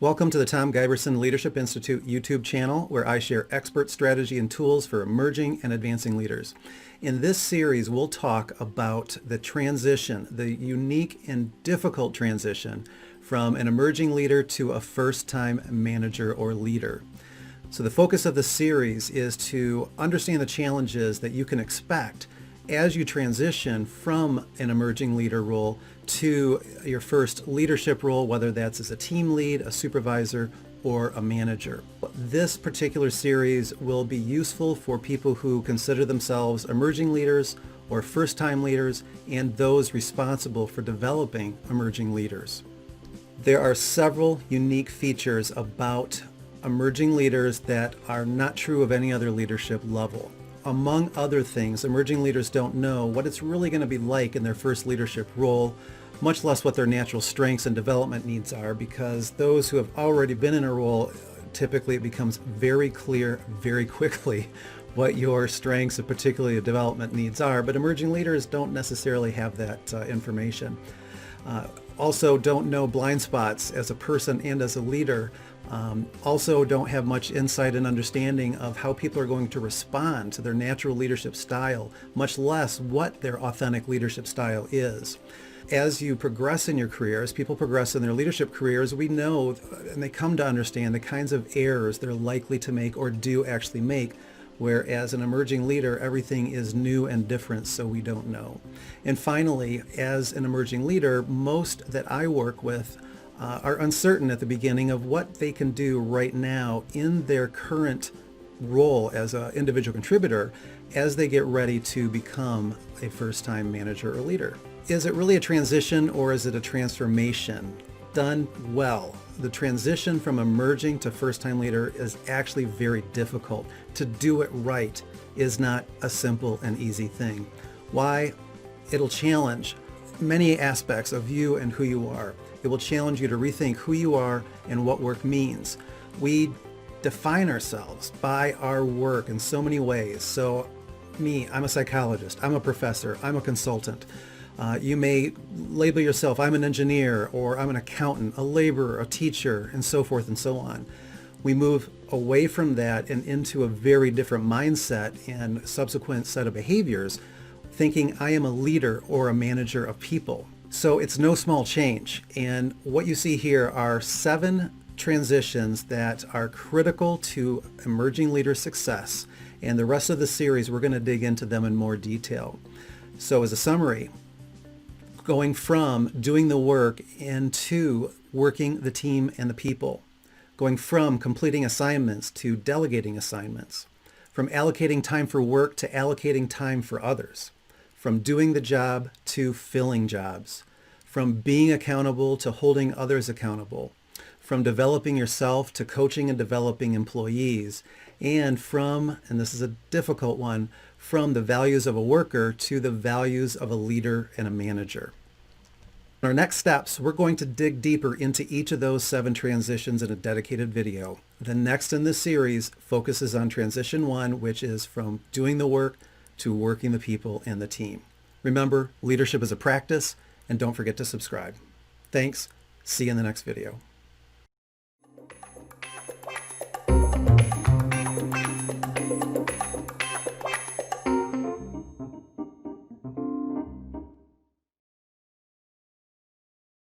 Welcome to the Tom Giberson Leadership Institute YouTube channel, where I share expert strategy and tools for emerging and advancing leaders. In this series, we'll talk about the transition, the unique and difficult transition from an emerging leader to a first-time manager or leader. So the focus of the series is to understand the challenges that you can expect as you transition from an emerging leader role to your first leadership role, whether that's as a team lead, a supervisor, or a manager. This particular series will be useful for people who consider themselves emerging leaders or first-time leaders and those responsible for developing emerging leaders. There are several unique features about emerging leaders that are not true of any other leadership level. Among other things, emerging leaders don't know what it's really going to be like in their first leadership role, much less what their natural strengths and development needs are, because those who have already been in a role, typically it becomes very clear very quickly what your strengths and particularly development needs are, but emerging leaders don't necessarily have that information. Also don't know blind spots as a person and as a leader. Also don't have much insight and understanding of how people are going to respond to their natural leadership style, much less what their authentic leadership style is. As you progress in your career, as people progress in their leadership careers, we know and they come to understand the kinds of errors they're likely to make or do actually make, whereas an emerging leader, everything is new and different, so we don't know. And finally, as an emerging leader, most that I work with are uncertain at the beginning of what they can do right now in their current role as an individual contributor as they get ready to become a first-time manager or leader. Is it really a transition or is it a transformation? Done well, the transition from emerging to first-time leader is actually very difficult. To do it right is not a simple and easy thing. Why? It'll challenge many aspects of you and who you are. It will challenge you to rethink who you are and what work means. We define ourselves by our work in so many ways. So me, I'm a psychologist, I'm a professor, I'm a consultant. You may label yourself, I'm an engineer, or I'm an accountant, a laborer, a teacher, and so forth and so on. We move away from that and into a very different mindset and subsequent set of behaviors, thinking I am a leader or a manager of people. So it's no small change. And what you see here are 7 transitions that are critical to emerging leader success. And the rest of the series, we're going to dig into them in more detail. So as a summary, going from doing the work into working the team and the people, going from completing assignments to delegating assignments, from allocating time for work to allocating time for others, from doing the job to filling jobs, from being accountable to holding others accountable, from developing yourself to coaching and developing employees, and from, and this is a difficult one, from the values of a worker to the values of a leader and a manager. In our next steps, we're going to dig deeper into each of those 7 transitions in a dedicated video. The next in this series focuses on transition 1, which is from doing the work to working the people and the team. Remember, leadership is a practice, and don't forget to subscribe. Thanks. See you in the next video.